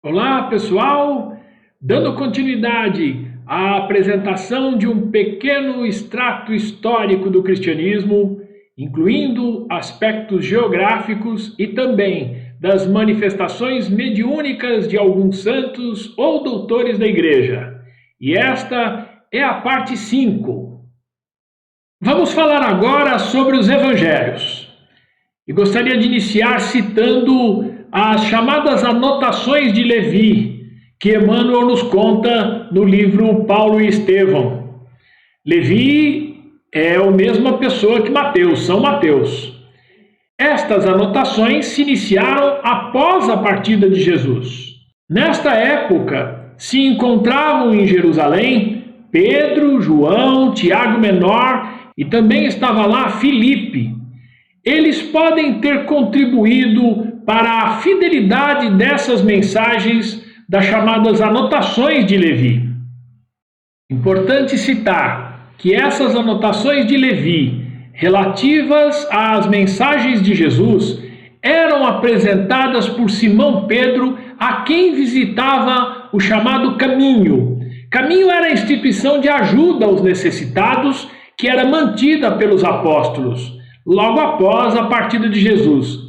Olá, pessoal! Dando continuidade à apresentação de um pequeno extrato histórico do cristianismo, incluindo aspectos geográficos e também das manifestações mediúnicas de alguns santos ou doutores da Igreja. E esta é a parte 5. Vamos falar agora sobre os evangelhos. E gostaria de iniciar citando as chamadas anotações de Levi, que Emmanuel nos conta no livro Paulo e Estevão. Levi é a mesma pessoa que Mateus, São Mateus. Estas anotações se iniciaram após a partida de Jesus. Nesta época, se encontravam em Jerusalém Pedro, João, Tiago Menor e também estava lá Filipe. Eles podem ter contribuído para a fidelidade dessas mensagens das chamadas anotações de Levi. Importante citar que essas anotações de Levi, relativas às mensagens de Jesus, eram apresentadas por Simão Pedro a quem visitava o chamado Caminho. Caminho era a instituição de ajuda aos necessitados que era mantida pelos apóstolos, logo após a partida de Jesus.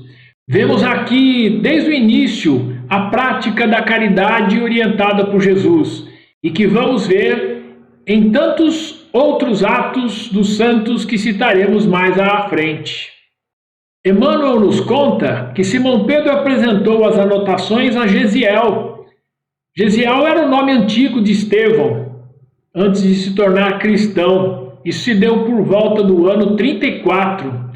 Vemos aqui, desde o início, a prática da caridade orientada por Jesus e que vamos ver em tantos outros atos dos santos que citaremos mais à frente. Emmanuel nos conta que Simão Pedro apresentou as anotações a Gesiel. Gesiel era o nome antigo de Estevão, antes de se tornar cristão. Isso se deu por volta do ano 34.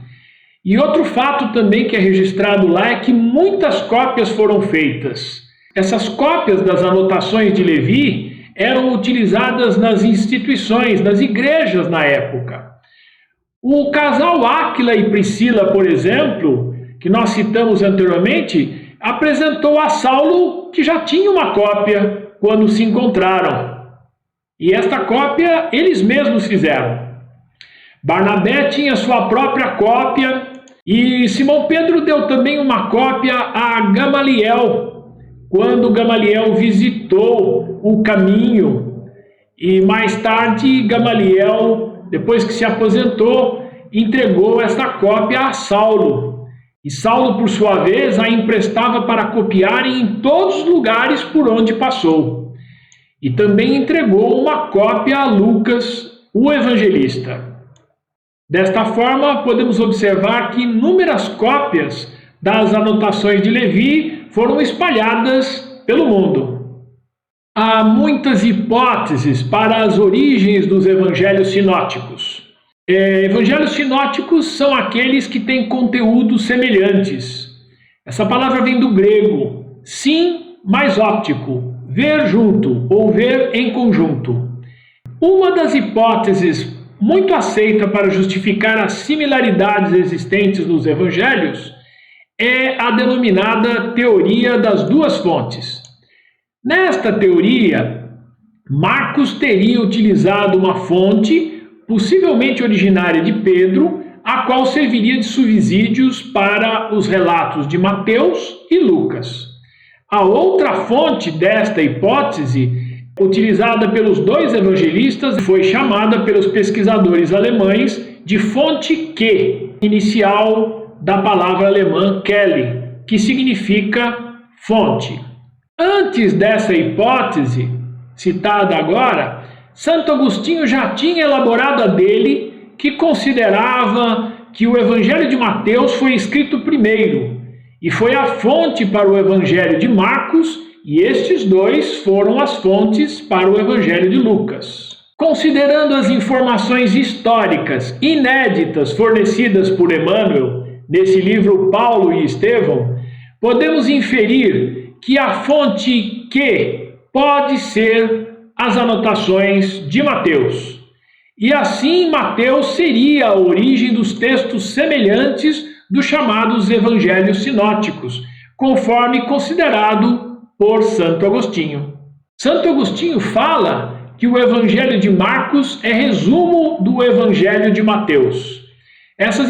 E outro fato também que é registrado lá é que muitas cópias foram feitas. Essas cópias das anotações de Levi eram utilizadas nas instituições, nas igrejas na época. O casal Áquila e Priscila, por exemplo, que nós citamos anteriormente, apresentou a Saulo que já tinha uma cópia quando se encontraram. E esta cópia eles mesmos fizeram. Barnabé tinha sua própria cópia e Simão Pedro deu também uma cópia a Gamaliel, quando Gamaliel visitou o Caminho. E mais tarde, Gamaliel, depois que se aposentou, entregou esta cópia a Saulo. E Saulo, por sua vez, a emprestava para copiarem em todos os lugares por onde passou. E também entregou uma cópia a Lucas, o evangelista. Desta forma, podemos observar que inúmeras cópias das anotações de Levi foram espalhadas pelo mundo. Há muitas hipóteses para as origens dos evangelhos sinóticos. Evangelhos sinóticos são aqueles que têm conteúdos semelhantes. Essa palavra vem do grego, sim mais óptico, ver junto ou ver em conjunto. Uma das hipóteses muito aceita para justificar as similaridades existentes nos evangelhos é a denominada teoria das duas fontes. Nesta teoria, Marcos teria utilizado uma fonte, possivelmente originária de Pedro, a qual serviria de subsídios para os relatos de Mateus e Lucas. A outra fonte desta hipótese, utilizada pelos dois evangelistas, foi chamada pelos pesquisadores alemães de fonte Q, inicial da palavra alemã Quelle, que significa fonte. Antes dessa hipótese, citada agora, Santo Agostinho já tinha elaborado a dele, que considerava que o Evangelho de Mateus foi escrito primeiro, e foi a fonte para o Evangelho de Marcos, e estes dois foram as fontes para o Evangelho de Lucas. Considerando as informações históricas inéditas fornecidas por Emmanuel nesse livro Paulo e Estevão, podemos inferir que a fonte Q pode ser as anotações de Mateus. E assim Mateus seria a origem dos textos semelhantes dos chamados evangelhos sinóticos, conforme considerado por Santo Agostinho. Santo Agostinho fala que o Evangelho de Marcos é resumo do Evangelho de Mateus. Essas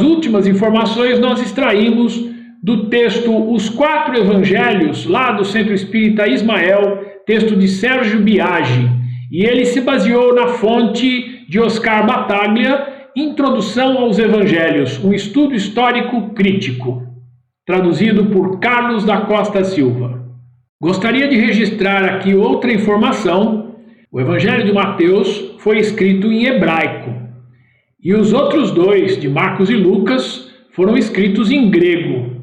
últimas informações nós extraímos do texto Os Quatro Evangelhos, lá do Centro Espírita Ismael, texto de Sérgio Biagi, e ele se baseou na fonte de Oscar Battaglia, Introdução aos Evangelhos, um estudo histórico crítico, traduzido por Carlos da Costa Silva. Gostaria de registrar aqui outra informação. O Evangelho de Mateus foi escrito em hebraico, e os outros dois, de Marcos e Lucas, foram escritos em grego.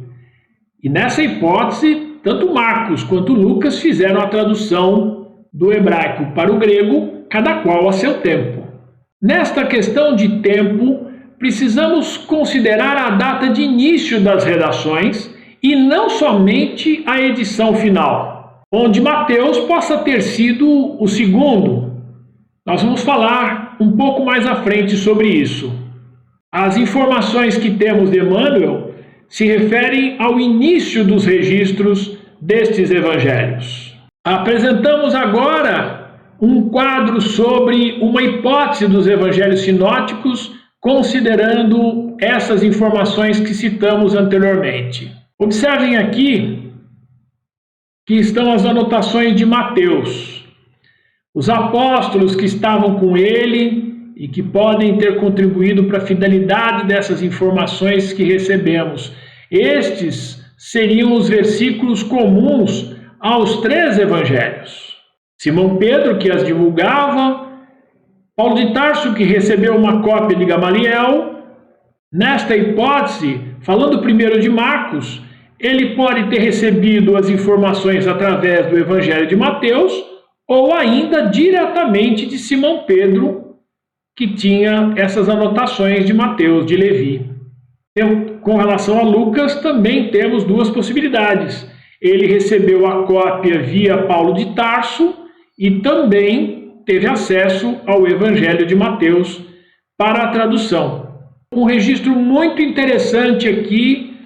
E nessa hipótese, tanto Marcos quanto Lucas fizeram a tradução do hebraico para o grego, cada qual a seu tempo. Nesta questão de tempo, precisamos considerar a data de início das redações e não somente a edição final, onde Mateus possa ter sido o segundo. Nós vamos falar um pouco mais à frente sobre isso. As informações que temos de Emmanuel se referem ao início dos registros destes evangelhos. Apresentamos agora um quadro sobre uma hipótese dos evangelhos sinóticos, considerando essas informações que citamos anteriormente. Observem aqui que estão as anotações de Mateus. Os apóstolos que estavam com ele e que podem ter contribuído para a fidelidade dessas informações que recebemos. Estes seriam os versículos comuns aos três evangelhos. Simão Pedro, que as divulgava, Paulo de Tarso, que recebeu uma cópia de Gamaliel. Nesta hipótese, falando primeiro de Marcos, ele pode ter recebido as informações através do Evangelho de Mateus ou ainda diretamente de Simão Pedro, que tinha essas anotações de Mateus, de Levi. Com relação a Lucas, também temos duas possibilidades. Ele recebeu a cópia via Paulo de Tarso e também teve acesso ao Evangelho de Mateus para a tradução. Um registro muito interessante aqui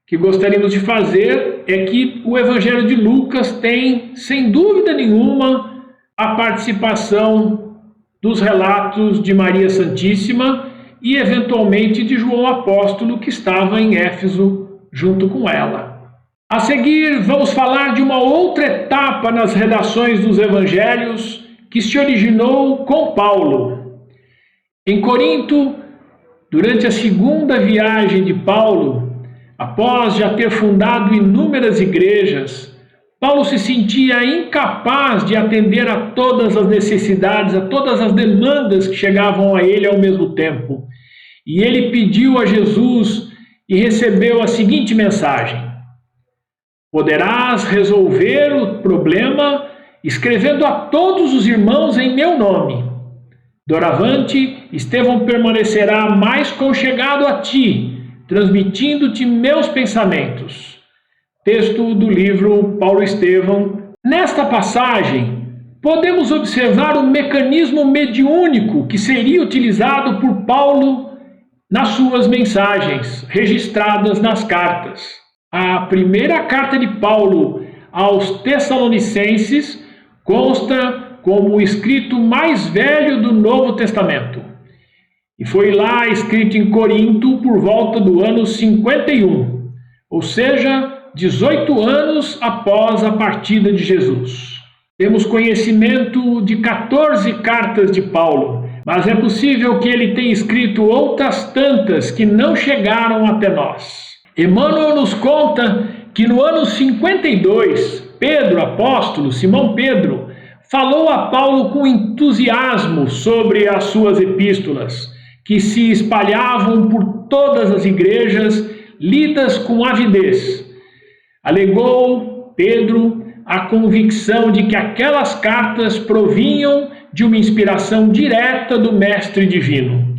que gostaríamos de fazer é que o Evangelho de Lucas tem, sem dúvida nenhuma, a participação dos relatos de Maria Santíssima e, eventualmente, de João Apóstolo, que estava em Éfeso junto com ela. A seguir, vamos falar de uma outra etapa nas redações dos evangelhos que se originou com Paulo. Em Corinto, durante a segunda viagem de Paulo, após já ter fundado inúmeras igrejas, Paulo se sentia incapaz de atender a todas as necessidades, a todas as demandas que chegavam a ele ao mesmo tempo. E ele pediu a Jesus e recebeu a seguinte mensagem: poderás resolver o problema escrevendo a todos os irmãos em meu nome. Doravante, Estevão permanecerá mais conchegado a ti, transmitindo-te meus pensamentos. Texto do livro Paulo Estevão. Nesta passagem, podemos observar o mecanismo mediúnico que seria utilizado por Paulo nas suas mensagens, registradas nas cartas. A primeira carta de Paulo aos Tessalonicenses consta como o escrito mais velho do Novo Testamento. E foi lá escrito em Corinto por volta do ano 51, ou seja, 18 anos após a partida de Jesus. Temos conhecimento de 14 cartas de Paulo, mas é possível que ele tenha escrito outras tantas que não chegaram até nós. Emmanuel nos conta que no ano 52, Pedro, apóstolo, Simão Pedro, falou a Paulo com entusiasmo sobre as suas epístolas, que se espalhavam por todas as igrejas, lidas com avidez. Alegou Pedro a convicção de que aquelas cartas provinham de uma inspiração direta do Mestre Divino.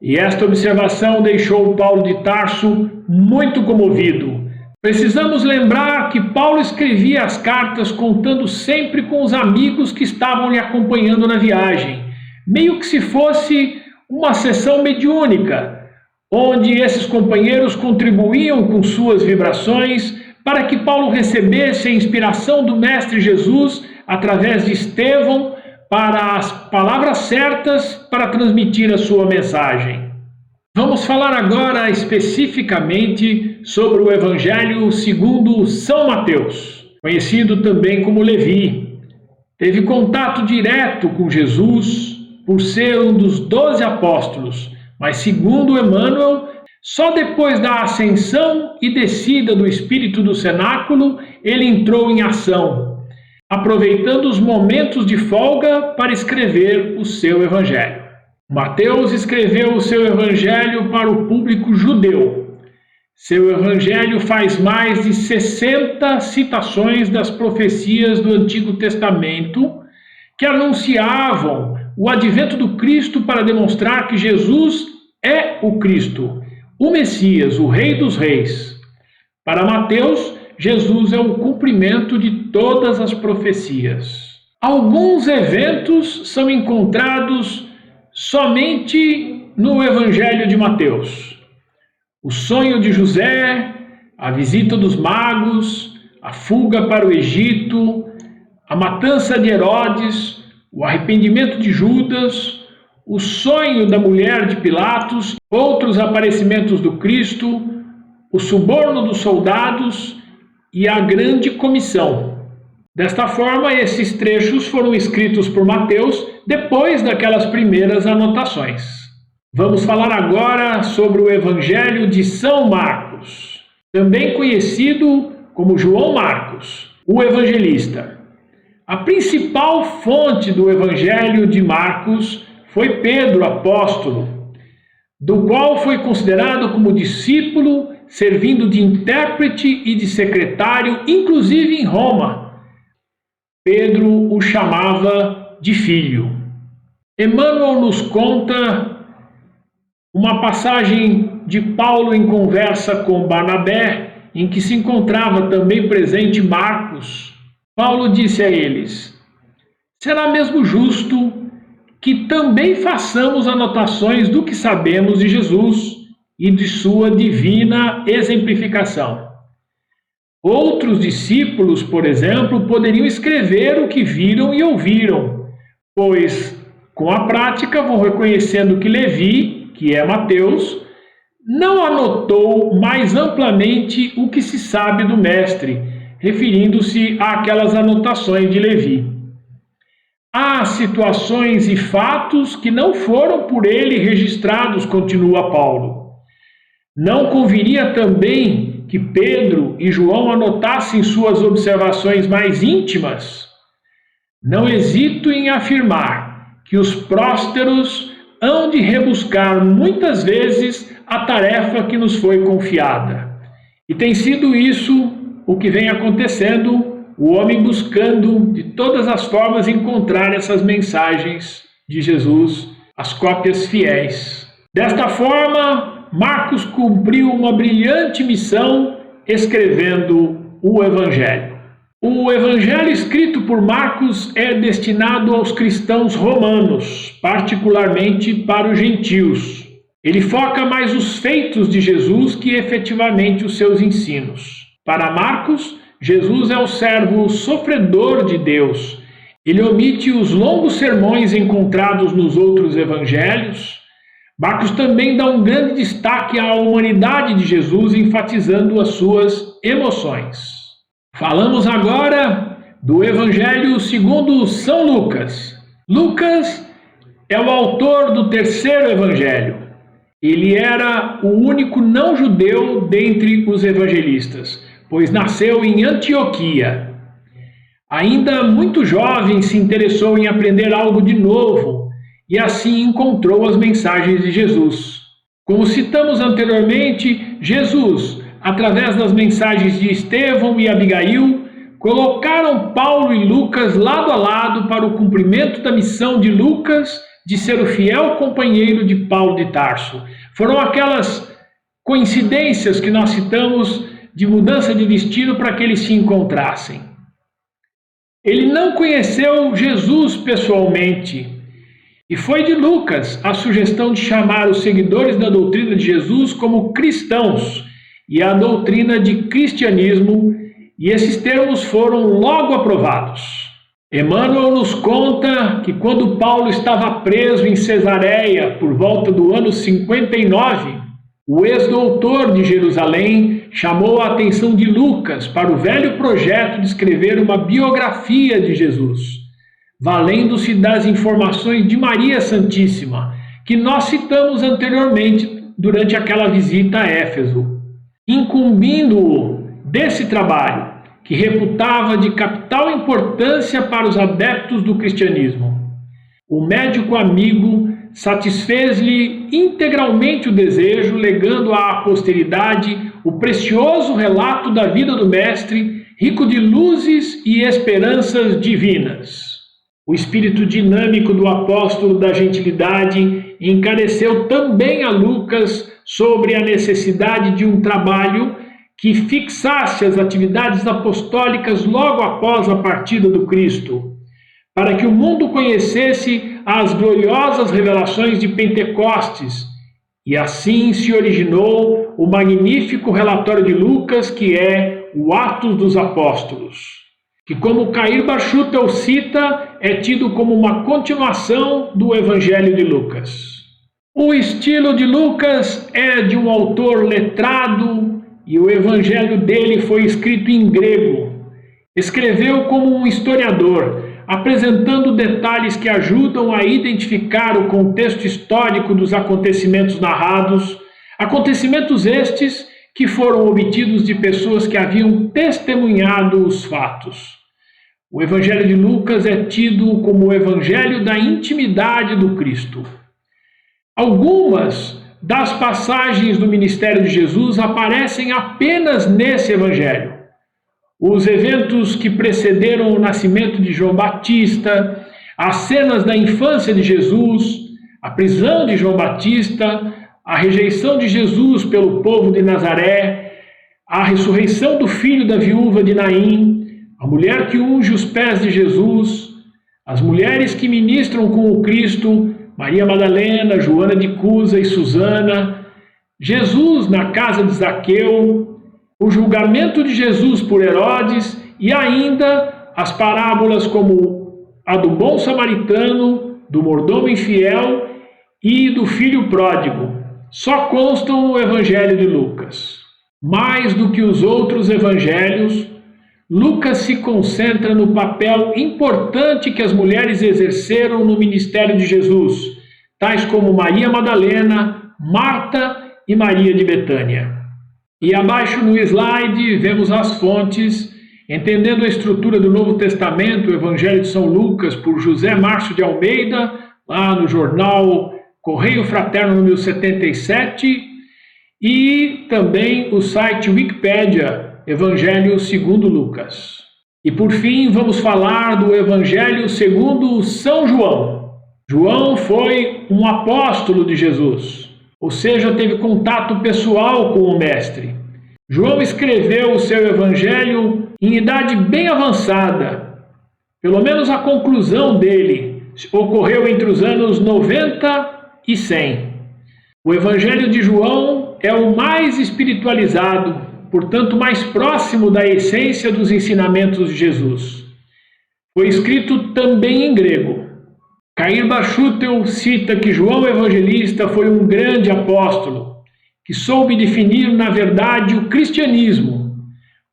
E esta observação deixou Paulo de Tarso muito comovido. Precisamos lembrar que Paulo escrevia as cartas contando sempre com os amigos que estavam lhe acompanhando na viagem, meio que se fosse uma sessão mediúnica, onde esses companheiros contribuíam com suas vibrações para que Paulo recebesse a inspiração do Mestre Jesus através de Estevão para as palavras certas para transmitir a sua mensagem. Vamos falar agora especificamente sobre o Evangelho segundo São Mateus, conhecido também como Levi. Teve contato direto com Jesus por ser um dos 12 apóstolos, mas segundo Emmanuel, só depois da ascensão e descida do Espírito do cenáculo, ele entrou em ação, aproveitando os momentos de folga para escrever o seu Evangelho. Mateus escreveu o seu Evangelho para o público judeu. Seu Evangelho faz mais de 60 citações das profecias do Antigo Testamento que anunciavam o advento do Cristo para demonstrar que Jesus é o Cristo, o Messias, o Rei dos Reis. Para Mateus, Jesus é o cumprimento de todas as profecias. Alguns eventos são encontrados somente no Evangelho de Mateus. O sonho de José, a visita dos magos, a fuga para o Egito, a matança de Herodes, o arrependimento de Judas, o sonho da mulher de Pilatos, outros aparecimentos do Cristo, o suborno dos soldados e a grande comissão. Desta forma, esses trechos foram escritos por Mateus depois daquelas primeiras anotações. Vamos falar agora sobre o Evangelho de São Marcos, também conhecido como João Marcos, o evangelista. A principal fonte do Evangelho de Marcos foi Pedro, apóstolo, do qual foi considerado como discípulo, servindo de intérprete e de secretário, inclusive em Roma. Pedro o chamava de filho. Emmanuel nos conta uma passagem de Paulo em conversa com Barnabé, em que se encontrava também presente Marcos. Paulo disse a eles: será mesmo justo que também façamos anotações do que sabemos de Jesus e de sua divina exemplificação. Outros discípulos, por exemplo, poderiam escrever o que viram e ouviram, pois, com a prática, vão reconhecendo que Levi, que é Mateus, não anotou mais amplamente o que se sabe do Mestre, referindo-se àquelas anotações de Levi. Há situações e fatos que não foram por ele registrados, continua Paulo. Não conviria também que Pedro e João anotassem suas observações mais íntimas? Não hesito em afirmar que os prósteros hão de rebuscar muitas vezes a tarefa que nos foi confiada. E tem sido isso o que vem acontecendo, o homem buscando de todas as formas encontrar essas mensagens de Jesus, as cópias fiéis. Desta forma, Marcos cumpriu uma brilhante missão escrevendo o Evangelho. O Evangelho escrito por Marcos é destinado aos cristãos romanos, particularmente para os gentios. Ele foca mais os feitos de Jesus que efetivamente os seus ensinos. Para Marcos, Jesus é o servo sofredor de Deus. Ele omite os longos sermões encontrados nos outros evangelhos. Marcos também dá um grande destaque à humanidade de Jesus, enfatizando as suas emoções. Falamos agora do Evangelho segundo São Lucas. Lucas é o autor do terceiro Evangelho. Ele era o único não-judeu dentre os evangelistas, pois nasceu em Antioquia. Ainda muito jovem, se interessou em aprender algo de novo e assim encontrou as mensagens de Jesus. Como citamos anteriormente, Jesus, através das mensagens de Estevão e Abigail, colocaram Paulo e Lucas lado a lado para o cumprimento da missão de Lucas de ser o fiel companheiro de Paulo de Tarso. Foram aquelas coincidências que nós citamos de mudança de destino para que eles se encontrassem. Ele não conheceu Jesus pessoalmente, e foi de Lucas a sugestão de chamar os seguidores da doutrina de Jesus como cristãos e a doutrina de cristianismo, e esses termos foram logo aprovados. Emmanuel nos conta que quando Paulo estava preso em Cesareia por volta do ano 59, o ex-doutor de Jerusalém chamou a atenção de Lucas para o velho projeto de escrever uma biografia de Jesus, valendo-se das informações de Maria Santíssima, que nós citamos anteriormente durante aquela visita a Éfeso, incumbindo-o desse trabalho, que reputava de capital importância para os adeptos do cristianismo. O médico amigo satisfez-lhe integralmente o desejo, legando à posteridade o precioso relato da vida do Mestre, rico de luzes e esperanças divinas. O espírito dinâmico do apóstolo da gentilidade encareceu também a Lucas sobre a necessidade de um trabalho que fixasse as atividades apostólicas logo após a partida do Cristo, para que o mundo conhecesse as gloriosas revelações de Pentecostes, e assim se originou o magnífico relatório de Lucas, que é o Atos dos Apóstolos, que, como Cair Barchutel cita, é tido como uma continuação do Evangelho de Lucas. O estilo de Lucas é de um autor letrado, e o evangelho dele foi escrito em grego. Escreveu como um historiador, apresentando detalhes que ajudam a identificar o contexto histórico dos acontecimentos narrados, acontecimentos estes que foram obtidos de pessoas que haviam testemunhado os fatos. O evangelho de Lucas é tido como o evangelho da intimidade do Cristo. Algumas das passagens do ministério de Jesus aparecem apenas nesse evangelho. Os eventos que precederam o nascimento de João Batista, as cenas da infância de Jesus, a prisão de João Batista, a rejeição de Jesus pelo povo de Nazaré, a ressurreição do filho da viúva de Naim, a mulher que unge os pés de Jesus, as mulheres que ministram com o Cristo, Maria Madalena, Joana de Cusa e Susana, Jesus na casa de Zaqueu, o julgamento de Jesus por Herodes e ainda as parábolas como a do bom samaritano, do mordomo infiel e do filho pródigo. Só constam no Evangelho de Lucas. Mais do que os outros evangelhos, Lucas se concentra no papel importante que as mulheres exerceram no ministério de Jesus, tais como Maria Madalena, Marta e Maria de Betânia. E abaixo no slide vemos as fontes, entendendo a estrutura do Novo Testamento, o Evangelho de São Lucas, por José Márcio de Almeida, lá no jornal Correio Fraterno número 77, e também o site Wikipédia, Evangelho segundo Lucas. E por fim, vamos falar do Evangelho segundo São João. João foi um apóstolo de Jesus, ou seja, teve contato pessoal com o Mestre. João escreveu o seu Evangelho em idade bem avançada. Pelo menos a conclusão dele ocorreu entre os anos 90 e 100. O Evangelho de João é o mais espiritualizado, portanto mais próximo da essência dos ensinamentos de Jesus. Foi escrito também em grego. Cair Barchutel cita que João Evangelista foi um grande apóstolo, que soube definir na verdade o cristianismo.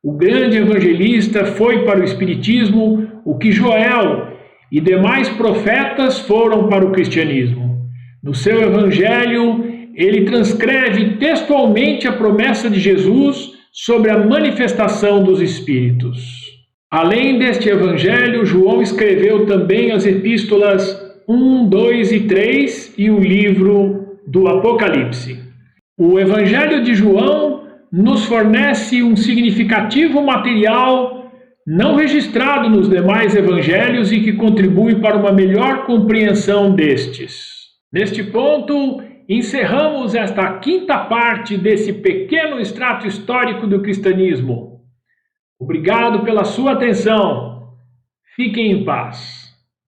O grande evangelista foi para o espiritismo o que Joel e demais profetas foram para o cristianismo. No seu evangelho, ele transcreve textualmente a promessa de Jesus sobre a manifestação dos Espíritos. Além deste evangelho, João escreveu também as epístolas 1, 2 e 3 e o livro do Apocalipse. O evangelho de João nos fornece um significativo material não registrado nos demais evangelhos e que contribui para uma melhor compreensão destes. Neste ponto, encerramos esta quinta parte desse pequeno extrato histórico do cristianismo. Obrigado pela sua atenção. Fiquem em paz.